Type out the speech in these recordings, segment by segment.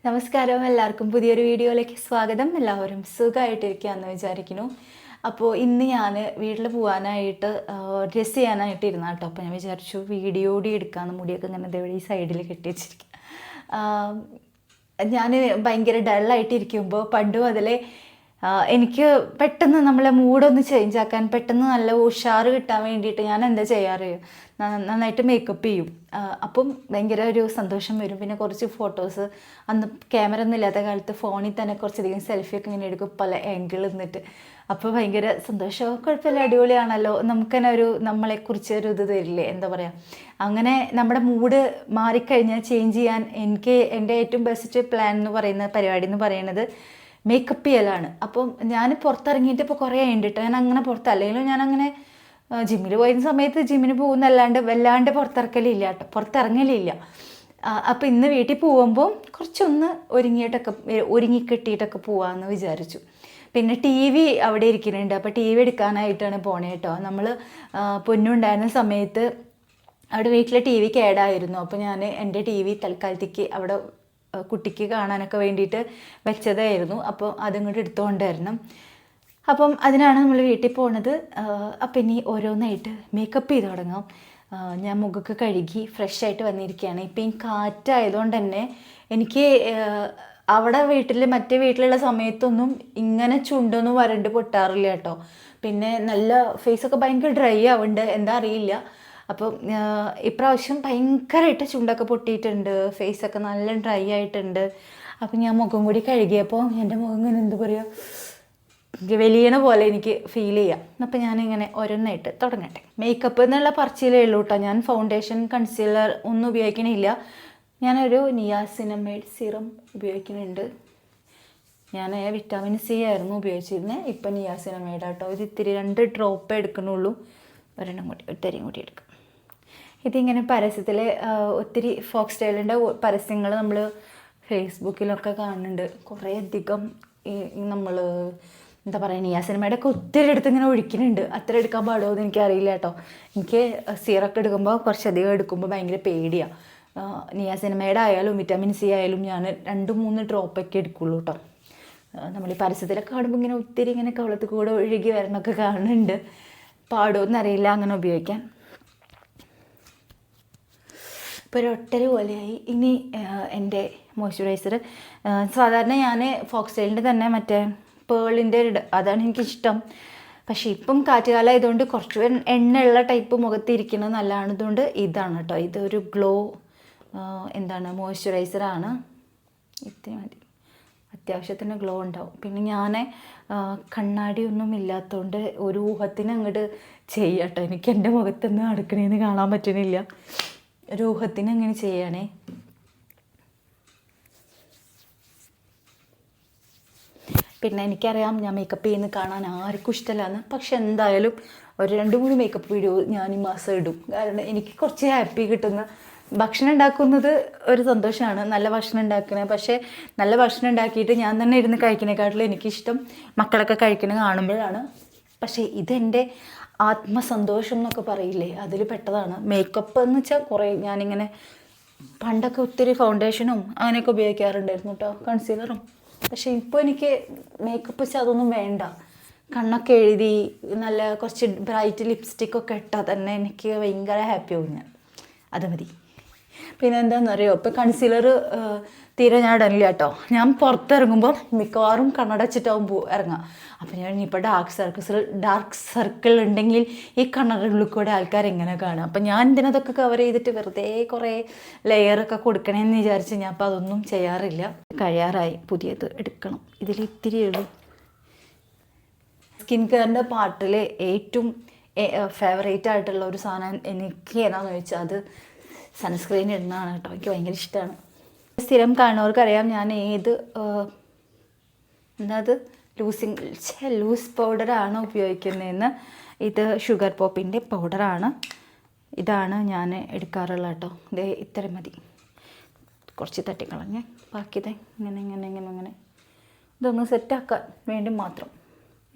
നമസ്കാരം, എല്ലാവർക്കും പുതിയൊരു വീഡിയോയിലേക്ക് സ്വാഗതം. എല്ലാവരും സുഖമായിട്ടിരിക്കുകയെന്ന് വിചാരിക്കുന്നു. അപ്പോൾ ഇന്ന് ഞാൻ വീട്ടിൽ പോകാനായിട്ട് ഡ്രസ്സ് ചെയ്യാനായിട്ട് ഇരുന്ന കേട്ടോ. അപ്പോൾ ഞാൻ വിചാരിച്ചു വീഡിയോ കൂടി എടുക്കാമെന്ന്. മുടിയൊക്കെ ഇങ്ങനെ ഇതേവഴി ഈ സൈഡിൽ കെട്ടിവെച്ചിരിക്കുക. ഞാൻ ഭയങ്കര ഡള്ളായിട്ടിരിക്കുമ്പോൾ പണ്ട് മുതലേ എനിക്ക് പെട്ടെന്ന് നമ്മളെ മൂഡൊന്ന് ചേഞ്ച് ആക്കാൻ, പെട്ടെന്ന് നല്ല ഉഷാറ് കിട്ടാൻ വേണ്ടിയിട്ട് ഞാൻ എന്താ ചെയ്യാറ്, നന്നായിട്ട് മേക്കപ്പ് ചെയ്യും. അപ്പം ഭയങ്കര ഒരു സന്തോഷം വരും. പിന്നെ കുറച്ച് ഫോട്ടോസ്, അന്ന് ക്യാമറ ഒന്നും ഇല്ലാത്ത കാലത്ത് ഫോണിൽ തന്നെ കുറച്ചധികം സെൽഫിയൊക്കെ ഇങ്ങനെ എടുക്കും, പല ആംഗിൾ നിന്നിട്ട്. അപ്പോൾ ഭയങ്കര സന്തോഷം. കുഴപ്പമില്ല, അടിപൊളിയാണല്ലോ, നമുക്ക് തന്നെ ഒരു നമ്മളെക്കുറിച്ച് ഒരു ഇത് തരില്ലേ, എന്താ പറയുക. അങ്ങനെ നമ്മുടെ മൂഡ് മാറിക്കഴിഞ്ഞാൽ ചേഞ്ച് ചെയ്യാൻ എൻ്റെ ഏറ്റവും ബെസ്റ്റ് പ്ലാൻ എന്ന് പറയുന്ന പരിപാടി എന്ന് പറയുന്നത് മേക്കപ്പ് ചെയ്യലാണ്. അപ്പം ഞാൻ പുറത്തിറങ്ങിയിട്ട് ഇപ്പോൾ കുറേ ആയിട്ടോ. ഞാൻ അങ്ങനെ പുറത്തല്ലെങ്കിലും ഞാനങ്ങനെ ജിമ്മിൽ പോയിരുന്ന സമയത്ത് ജിമ്മിന് പോകുന്നല്ലാണ്ട് വല്ലാണ്ട് പുറത്തിറങ്ങലില്ല. അപ്പോൾ ഇന്ന് വീട്ടിൽ പോകുമ്പോൾ കുറച്ചൊന്ന് ഒരുങ്ങിക്കെട്ടിയിട്ടൊക്കെ പോകാമെന്ന് വിചാരിച്ചു. പിന്നെ ടി വി അവിടെ ഇരിക്കുന്നുണ്ട്. അപ്പോൾ ടി വി എടുക്കാനായിട്ടാണ് പോണേ കേട്ടോ. നമ്മൾ പൊന്നുണ്ടായിരുന്ന സമയത്ത് അവിടെ വീട്ടിലെ ടി വി കേടായിരുന്നു. അപ്പോൾ ഞാൻ എൻ്റെ ടി വി തൽക്കാലത്തേക്ക് അവിടെ കുട്ടിക്ക് കാണാനൊക്കെ വേണ്ടിയിട്ട് വെച്ചതായിരുന്നു. അപ്പോൾ അതിങ്ങോട്ട് എടുത്തുകൊണ്ട് വരണം. അപ്പം അതിനാണ് നമ്മൾ വീട്ടിൽ പോണത്. അപ്പം ഇനി ഓരോന്നായിട്ട് മേക്കപ്പ് ചെയ്ത് തുടങ്ങാം. ഞാൻ മുഖമൊക്കെ കഴുകി ഫ്രഷ് ആയിട്ട് വന്നിരിക്കുകയാണ്. ഇപ്പം ഈ കാറ്റായതുകൊണ്ട് തന്നെ എനിക്ക് അവിടെ മറ്റേ വീട്ടിലുള്ള സമയത്തൊന്നും ഇങ്ങനെ ചുണ്ടൊന്നും വരണ്ട് പൊട്ടാറില്ല കേട്ടോ. പിന്നെ നല്ല ഫേസൊക്കെ ഭയങ്കര ഡ്രൈ ആവുന്നുണ്ട്, എന്താ അറിയില്ല. അപ്പം ഇപ്രാവശ്യം ഭയങ്കരമായിട്ട് ചുണ്ടൊക്കെ പൊട്ടിയിട്ടുണ്ട്, ഫേസൊക്കെ നല്ല ഡ്രൈ ആയിട്ടുണ്ട്. അപ്പം ഞാൻ മുഖം കൂടി കഴുകിയപ്പോൾ എൻ്റെ മുഖം ഇങ്ങനെ എന്താ പറയുക, വലിയണ പോലെ എനിക്ക് ഫീൽ ചെയ്യാം. അപ്പം ഞാനിങ്ങനെ ഓരോന്നായിട്ട് തുടങ്ങട്ടെ. മേക്കപ്പ് എന്നുള്ള പറച്ചിലേ ഉള്ളൂ കേട്ടോ. ഞാൻ ഫൗണ്ടേഷൻ, കൺസീലർ ഒന്നും ഉപയോഗിക്കണില്ല. ഞാനൊരു നിയാസിനമൈഡ് സിറം ഉപയോഗിക്കുന്നുണ്ട്. ഞാൻ വിറ്റാമിൻ സി ആയിരുന്നു ഉപയോഗിച്ചിരുന്നത്. ഇപ്പം നിയാസിനമൈഡ് ആട്ടോ. ഇത് ഇത്തിരി 2 ഡ്രോപ്പ് എടുക്കണുള്ളൂ. ഒരിത്തിരിയും കൂടി എടുക്കും. ഇതിങ്ങനെ പരസ്യത്തിൽ ഒത്തിരി ഫോക്സ് സ്റ്റൈലിൻ്റെ പരസ്യങ്ങൾ നമ്മൾ ഫേസ്ബുക്കിലൊക്കെ കാണുന്നുണ്ട്. കുറേ അധികം നമ്മൾ എന്താ പറയുക, നിയാസിനമൈഡ് ഒക്കെ ഒത്തിരി എടുത്ത് ഇങ്ങനെ ഒഴിക്കുന്നുണ്ട്. അത്ര എടുക്കാൻ പാടുമോ എന്ന് എനിക്കറിയില്ല കേട്ടോ. എനിക്ക് സീറൊക്കെ എടുക്കുമ്പോൾ കുറച്ചധികം എടുക്കുമ്പോൾ ഭയങ്കര പേടിയാണ്. നിയാസിനമൈഡ് ആയാലും വിറ്റാമിൻ സി ആയാലും ഞാൻ 2-3 ഡ്രോപ്പൊക്കെ എടുക്കുള്ളൂ കേട്ടോ. നമ്മൾ ഈ പരസ്യത്തിലൊക്കെ കാണുമ്പോൾ ഇങ്ങനെ ഒത്തിരി ഇങ്ങനെ കവളത്തിൽ കൂടെ ഒഴുകി വരണമൊക്കെ കാണുന്നുണ്ട്. പാടുമെന്നറിയില്ല അങ്ങനെ ഉപയോഗിക്കാൻ. ഇപ്പോൾ ഒരു ഒട്ടര പോലെയായി. ഇനി എൻ്റെ മോയ്സ്ചറൈസർ സാധാരണ ഞാൻ ഫോക്സ് സ്റ്റൈലിൻ്റെ തന്നെ മറ്റേ പേളിൻ്റെ അതാണ് എനിക്കിഷ്ടം. പക്ഷേ ഇപ്പം കാറ്റുകാലം ആയതുകൊണ്ട് കുറച്ച് എണ്ണയുള്ള ടൈപ്പ് മുഖത്തിരിക്കുന്നത് നല്ലതാണതുകൊണ്ട് ഇതാണ് കേട്ടോ. ഇതൊരു മോയ്സ്ചറൈസറാണ്. ഇത്തിരി മതി, അത്യാവശ്യത്തിന് ഗ്ലോ ഉണ്ടാവും. പിന്നെ ഞാൻ കണ്ണാടിയൊന്നും ഇല്ലാത്തതുകൊണ്ട് ഒരു ഊഹത്തിന് അങ്ങോട്ട് ചെയ്യാട്ടോ. എനിക്ക് എൻ്റെ മുഖത്തൊന്നും അടുക്കണേന്ന് കാണാൻ പറ്റുന്നില്ല. ഒരു ഊഹത്തിന് അങ്ങനെ ചെയ്യണേ. പിന്നെ എനിക്കറിയാം ഞാൻ മേക്കപ്പ് ചെയ്യുന്നത് കാണാൻ ആർക്കും ഇഷ്ടമല്ലാന്ന്. പക്ഷെ എന്തായാലും ഒരു 2-3 മേക്കപ്പ് വീഡിയോ ഞാൻ ഈ മാസം ഇടും. കാരണം എനിക്ക് കുറച്ച് ഹാപ്പി കിട്ടുന്ന ഭക്ഷണം ഉണ്ടാക്കുന്നത് ഒരു സന്തോഷമാണ്. നല്ല ഭക്ഷണം ഉണ്ടാക്കുന്നത്. പക്ഷേ നല്ല ഭക്ഷണം ഉണ്ടാക്കിയിട്ട് ഞാൻ തന്നെ ഇരുന്ന് കഴിക്കുന്നതിനെക്കാട്ടിലും എനിക്കിഷ്ടം മക്കളൊക്കെ കഴിക്കുന്നത് കാണുമ്പോഴാണ്. പക്ഷേ ഇതെൻ്റെ ആത്മസന്തോഷം എന്നൊക്കെ പറയില്ലേ, അതിൽ പെട്ടതാണ്. മേക്കപ്പ് എന്ന് വെച്ചാൽ കുറേ ഞാനിങ്ങനെ പണ്ടൊക്കെ ഒത്തിരി ഫൗണ്ടേഷനും അങ്ങനെയൊക്കെ ഉപയോഗിക്കാറുണ്ടായിരുന്നു കേട്ടോ, കൺസീലറും. പക്ഷേ ഇപ്പോൾ എനിക്ക് മേക്കപ്പ് വെച്ചാൽ അതൊന്നും വേണ്ട. കണ്ണൊക്കെ എഴുതി നല്ല കുറച്ച് ബ്രൈറ്റ് ലിപ്സ്റ്റിക്കൊക്കെ ഇട്ടാൽ തന്നെ എനിക്ക് ഭയങ്കര ഹാപ്പി ആവും ഞാൻ. അത് മതി. പിന്നെ എന്താണെന്നറിയോ, ഇപ്പോൾ കൺസീലർ തീരെ ഞാൻ ഇടണില്ല കേട്ടോ. ഞാൻ പുറത്തിറങ്ങുമ്പോൾ മിക്കവാറും കണ്ണടച്ചിട്ടാവും ഇറങ്ങുക. അപ്പോൾ ഞാൻ ഇനിയിപ്പോൾ ഡാർക്ക് സർക്കിൾ ഉണ്ടെങ്കിൽ ഈ കണ്ണടയുള്ളിൽ കൂടെ ആൾക്കാർ എങ്ങനെ കാണുക. അപ്പം ഞാൻ ഇതിനതൊക്കെ കവർ ചെയ്തിട്ട് വെറുതെ കുറേ ലെയറൊക്കെ കൊടുക്കണമെന്ന് വിചാരിച്ച് ഞാൻ അപ്പോൾ അതൊന്നും ചെയ്യാറില്ല. കഴിയാറായി, പുതിയത് എടുക്കണം. ഇതിൽ ഇത്തിരി ഉള്ളൂ. സ്കിൻ കെയറിൻ്റെ പാർട്ടിൽ ഏറ്റവും ഫേവറേറ്റ് ആയിട്ടുള്ള ഒരു സാധനം എനിക്ക് ഏതാണെന്ന് ചോദിച്ചാൽ അത് സൺസ്ക്രീൻ ഇടുന്നതാണ് കേട്ടോ. എനിക്ക് ഭയങ്കര ഇഷ്ടമാണ്. സ്ഥിരം കാണുന്നവർക്കറിയാം ഞാൻ ലൂസ് പൗഡറാണ് ഉപയോഗിക്കുന്നതെന്ന്. ഇത് ഷുഗർ പോപ്പിൻ്റെ പൗഡറാണ്. ഇതാണ് ഞാൻ എടുക്കാറുള്ളത് കേട്ടോ. ഇത് ഇത്ര മതി. കുറച്ച് തട്ടിക്കളഞ്ഞ് ബാക്കിയത് ഇങ്ങനെ ഇതൊന്ന് സെറ്റാക്കാൻ വേണ്ടി മാത്രം.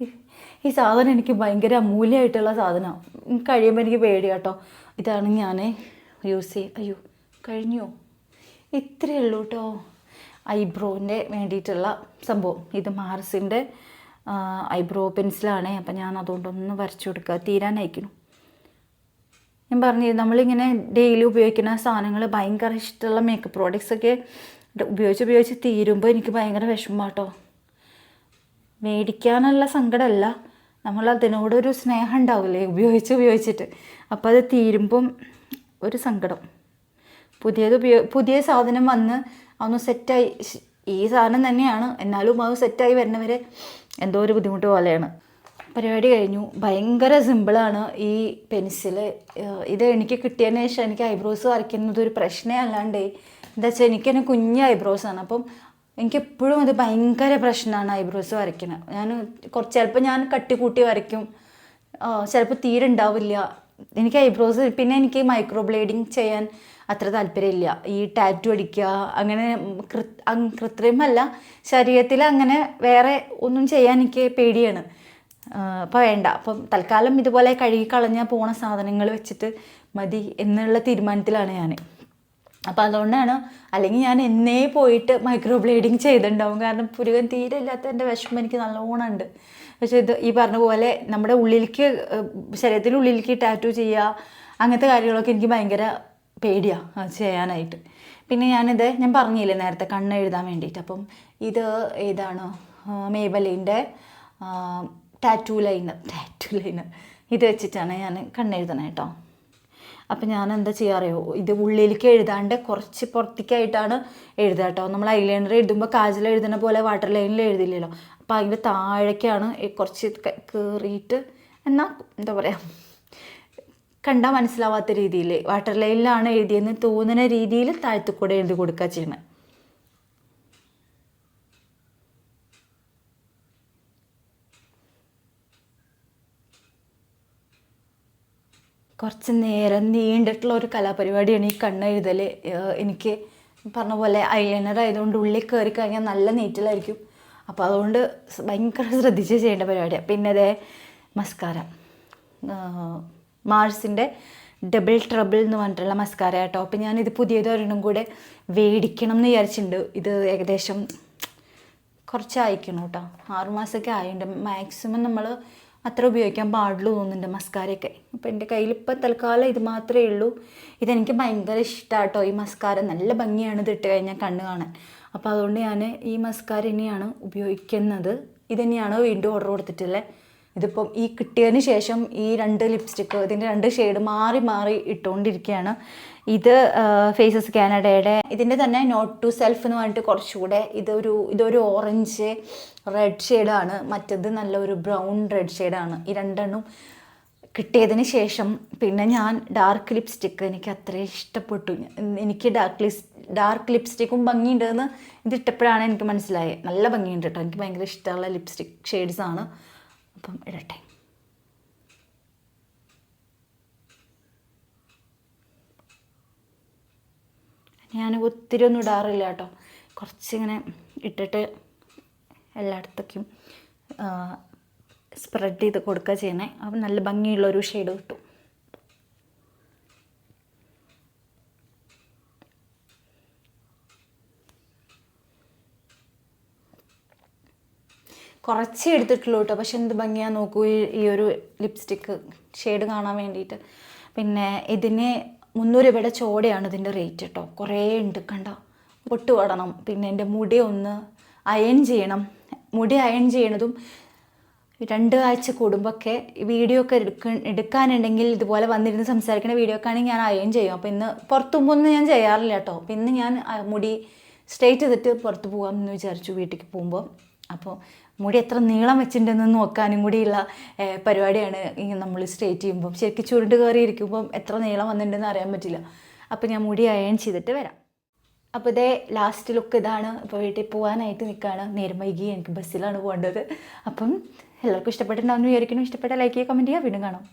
ഈ സാധനം എനിക്ക് ഭയങ്കര അമൂല്യമായിട്ടുള്ള സാധനമാണ്. കഴിയുമ്പോൾ എനിക്ക് പേടി കേട്ടോ. ഇതാണ് ഞാൻ യൂസ് ചെയ്യുക. അയ്യോ കഴിഞ്ഞോ, ഇത്രയേ ഉള്ളൂ കേട്ടോ. ഐബ്രോവിൻ്റെ വേണ്ടിയിട്ടുള്ള സംഭവം. ഇത് മാർസിൻ്റെ ഐബ്രോ പെൻസിലാണ്. അപ്പം ഞാൻ അതുകൊണ്ടൊന്ന് വരച്ചു കൊടുക്കുക. തീരാനയക്കുന്നു. ഞാൻ പറഞ്ഞു നമ്മളിങ്ങനെ ഡെയിലി ഉപയോഗിക്കുന്ന സാധനങ്ങൾ, ഭയങ്കര ഇഷ്ടമുള്ള മേക്കപ്പ് പ്രോഡക്റ്റ്സൊക്കെ ഉപയോഗിച്ച് തീരുമ്പോൾ എനിക്ക് ഭയങ്കര വിഷമമാട്ടോ. മേടിക്കാനുള്ള സങ്കടമല്ല, നമ്മളതിനോടൊരു സ്നേഹം ഉണ്ടാവില്ലേ ഉപയോഗിച്ചിട്ട്. അപ്പോൾ അത് തീരുമ്പം ഒരു സങ്കടം. പുതിയ സാധനം വന്ന് അതൊന്ന് സെറ്റായി, ഈ സാധനം തന്നെയാണ് എന്നാലും അത് സെറ്റായി വരുന്നവരെ എന്തോ ഒരു ബുദ്ധിമുട്ട് പോലെയാണ്. പരിപാടി കഴിഞ്ഞു. ഭയങ്കര സിമ്പിളാണ് ഈ പെൻസില്. ഇത് എനിക്ക് കിട്ടിയതിന് ശേഷം എനിക്ക് ഐബ്രോസ് വരയ്ക്കുന്നത് ഒരു പ്രശ്നമേ അല്ലാണ്ട്. എന്താ വെച്ചാൽ എനിക്കെന്നെ കുഞ്ഞ് ഐബ്രോസാണ്. അപ്പം എനിക്കെപ്പോഴും അത് ഭയങ്കര പ്രശ്നമാണ് ഐബ്രോസ് വരയ്ക്കുന്നത്. ചിലപ്പോൾ ഞാൻ കട്ടിക്കൂട്ടി വരയ്ക്കും, ചിലപ്പോൾ തീരെ ഉണ്ടാവില്ല എനിക്ക് ഐബ്രോസ്. പിന്നെ എനിക്ക് മൈക്രോ ബ്ലേഡിങ് ചെയ്യാൻ അത്ര താല്പര്യമില്ല. ഈ ടാറ്റു അടിക്കുക അങ്ങനെ കൃത്രിമല്ല, ശരീരത്തിൽ അങ്ങനെ വേറെ ഒന്നും ചെയ്യാൻ എനിക്ക് പേടിയാണ്. അപ്പോൾ വേണ്ട. അപ്പം തൽക്കാലം ഇതുപോലെ കഴുകി കളഞ്ഞാൽ പോണ സാധനങ്ങൾ വെച്ചിട്ട് മതി എന്നുള്ള തീരുമാനത്തിലാണ് ഞാൻ. അപ്പോൾ അതുകൊണ്ടാണ്, അല്ലെങ്കിൽ ഞാൻ എന്നേ പോയിട്ട് മൈക്രോ ബ്ലേഡിങ് ചെയ്തിട്ടുണ്ടാവും. കാരണം പുരുകൻ തീരെ ഇല്ലാത്തതിൻ്റെ വിഷമം എനിക്ക് നല്ലോണം ഉണ്ട്. പക്ഷേ ഇത് ഈ പറഞ്ഞ പോലെ നമ്മുടെ ഉള്ളിലേക്ക്, ശരീരത്തിനുള്ളിലേക്ക് ടാറ്റു ചെയ്യുക അങ്ങനത്തെ കാര്യങ്ങളൊക്കെ എനിക്ക് ഭയങ്കര പേടിയാണ് ചെയ്യാനായിട്ട്. പിന്നെ ഞാൻ പറഞ്ഞില്ലേ നേരത്തെ കണ്ണ് എഴുതാൻ വേണ്ടിയിട്ട്. അപ്പം ഇത് ഏതാണ്, മേബലിൻ്റെ ടാറ്റു ലൈനർ ഇത് വെച്ചിട്ടാണ് ഞാൻ കണ്ണെഴുതണേ കേട്ടോ. അപ്പം ഞാൻ എന്താ ചെയ്യാറിയോ, ഇത് ഉള്ളിലേക്ക് എഴുതാണ്ട് കുറച്ച് പുറത്തേക്കായിട്ടാണ് എഴുതുക കേട്ടോ. നമ്മൾ ഐലൈനർ എഴുതുമ്പോൾ കാജൽ എഴുതുന്ന പോലെ വാട്ടർ ലൈനിൽ എഴുതില്ലല്ലോ. അപ്പോൾ അതിൻ്റെ താഴേക്കാണ് കുറച്ച് കയറിയിട്ട്, എന്നാൽ എന്താ പറയുക, കണ്ടാൽ മനസ്സിലാവാത്ത രീതിയിൽ വാട്ടർ ലൈനിലാണ് എഴുതിയെന്ന് തോന്നുന്ന രീതിയിൽ താഴത്തു കൂടെ എഴുതി കൊടുക്കുക ചെയ്യണം. കുറച്ച് നേരം നീണ്ടിട്ടുള്ള ഒരു കലാപരിപാടിയാണ് ഈ കണ്ണെഴുതൽ. എനിക്ക് പറഞ്ഞ പോലെ ഐലൈനർ ആയതുകൊണ്ട് ഉള്ളിൽ കയറി കഴിഞ്ഞാൽ നല്ല നീറ്റിലായിരിക്കും. അപ്പോൾ അതുകൊണ്ട് ഭയങ്കര ശ്രദ്ധിച്ച് ചെയ്യേണ്ട പരിപാടിയാണ്. പിന്നെ അതേ മസ്കാര, മാർസിൻ്റെ ഡബിൾ ട്രബിൾ എന്ന് പറഞ്ഞിട്ടുള്ള മസ്കാര കേട്ടോ. അപ്പോൾ ഞാനിത് പുതിയതൊരെണ്ണം കൂടെ മേടിക്കണം എന്ന് വിചാരിച്ചിട്ടുണ്ട്. ഇത് ഏകദേശം കുറച്ച് അയക്കണം കേട്ടോ, 6 മാസമൊക്കെ ആയിട്ടുണ്ട്. മാക്സിമം നമ്മൾ അത്ര ഉപയോഗിക്കാൻ പാടുള്ളൂ തോന്നുന്നുണ്ട് മസ്കാരയൊക്കെ. അപ്പോൾ എൻ്റെ കയ്യിൽ ഇപ്പം തൽക്കാലം ഇത് മാത്രമേ ഉള്ളൂ. ഇതെനിക്ക് ഭയങ്കര ഇഷ്ടമാണ് കേട്ടോ ഈ മസ്കാര. നല്ല ഭംഗിയാണ് ഇത് ഇട്ട് കഴിഞ്ഞാൽ കണ്ണ് കാണാൻ. അപ്പോൾ അതുകൊണ്ട് ഞാൻ ഈ മസ്കാര തന്നെയാണ് ഉപയോഗിക്കുന്നത്. ഇത് തന്നെയാണ് വീണ്ടും ഓർഡർ കൊടുത്തിട്ടുള്ളത്. ഇതിപ്പം ഈ കിട്ടിയതിന് ശേഷം ഈ 2 ലിപ്സ്റ്റിക്ക്, ഇതിൻ്റെ 2 ഷെയ്ഡ് മാറി മാറി ഇട്ടുകൊണ്ടിരിക്കുകയാണ്. ഇത് ഫേസസ് കാനഡയുടെ ഇതിൻ്റെ തന്നെ നോട്ട് ടു സെൽഫ് എന്ന് പറഞ്ഞിട്ട് കുറച്ചുകൂടെ ഇതൊരു ഓറഞ്ച് റെഡ് ഷെയ്ഡാണ്, മറ്റത് നല്ലൊരു ബ്രൗൺ റെഡ് ഷെയ്ഡാണ്. ഈ 2 കിട്ടിയതിന് ശേഷം പിന്നെ ഞാൻ ഡാർക്ക് ലിപ്സ്റ്റിക്ക് എനിക്ക് അത്രയും ഇഷ്ടപ്പെട്ടു. എനിക്ക് ഡാർക്ക് ലിപ്സ്റ്റിക്കും ഭംഗിയുണ്ടെന്ന് ഇതിട്ടപ്പോഴാണ് എനിക്ക് മനസ്സിലായത്. നല്ല ഭംഗിയുണ്ട് കേട്ടോ, എനിക്ക് ഭയങ്കര ഇഷ്ടമുള്ള ലിപ്സ്റ്റിക് ഷെയ്ഡ്സാണ്. അപ്പം ഇടട്ടെ. ഞാൻ ഒത്തിരി ഒന്നും ഇടാറില്ല കേട്ടോ, കുറച്ചിങ്ങനെ ഇട്ടിട്ട് എല്ലായിടത്തേക്കും സ്പ്രെഡ് ചെയ്ത് കൊടുക്കുക ചെയ്യണേ. അപ്പം നല്ല ഭംഗിയുള്ളൊരു ഷെയ്ഡ് കിട്ടും. കുറച്ചേ എടുത്തിട്ടുള്ളൂ കേട്ടോ, പക്ഷെ എന്ത് ഭംഗിയാന്ന് നോക്കൂ ഈ ഒരു ലിപ്സ്റ്റിക്ക് ഷെയ്ഡ് കാണാൻ വേണ്ടിയിട്ട്. പിന്നെ ഇതിന് 300 രൂപയുടെ ചോടയാണ് ഇതിൻ്റെ റേറ്റ് കേട്ടോ. കുറേ ഉണ്ട്, കണ്ട പൊട്ട് പാടണം. പിന്നെ എൻ്റെ മുടി ഒന്ന് അയൺ ചെയ്യണം. മുടി അയൺ ചെയ്യണതും 2 ആഴ്ച കൂടുമ്പോഴൊക്കെ വീഡിയോ ഒക്കെ എടുക്കാനുണ്ടെങ്കിൽ ഇതുപോലെ വന്നിരുന്ന് സംസാരിക്കുന്ന വീഡിയോ ഒക്കെ ആണെങ്കിൽ ഞാൻ അയൺ ചെയ്യും. അപ്പോൾ ഇന്ന് പുറത്തു പോകുമ്പോൾ ഞാൻ ചെയ്യാറില്ല കേട്ടോ. അപ്പോൾ ഇന്ന് ഞാൻ മുടി സ്ട്രെയിറ്റ് ചെയ്തിട്ട് പുറത്ത് പോകാമെന്ന് വിചാരിച്ചു വീട്ടിലേക്ക് പോകുമ്പോൾ. അപ്പോൾ മുടി എത്ര നീളം വെച്ചിട്ടുണ്ടെന്ന് നോക്കാനും കൂടിയുള്ള പരിപാടിയാണ് നമ്മൾ സ്ട്രെയിറ്റ് ചെയ്യുമ്പം. ശരിക്കും ചുരുണ്ട് കയറി ഇരിക്കുമ്പം എത്ര നീളം വന്നിട്ടുണ്ടെന്ന് അറിയാൻ പറ്റില്ല. അപ്പോൾ ഞാൻ മുടി അയൺ ചെയ്തിട്ട് വരാം. അപ്പോൾ ഇതേ ലാസ്റ്റ് ലുക്ക് ഇതാണ്. അപ്പോൾ വീട്ടിൽ പോകാനായിട്ട് നിൽക്കുകയാണ്. നേരം വൈകി, എനിക്ക് ബസ്സിലാണ് പോകേണ്ടത്. അപ്പം എല്ലാവർക്കും ഇഷ്ടപ്പെട്ടിട്ടുണ്ടാവുമെന്ന് വിചാരിക്കുന്നു. ഇഷ്ടപ്പെട്ട ലൈക്ക് ചെയ്യുക, കമൻറ്റ് ചെയ്യുക. വീണ്ടും കാണാം.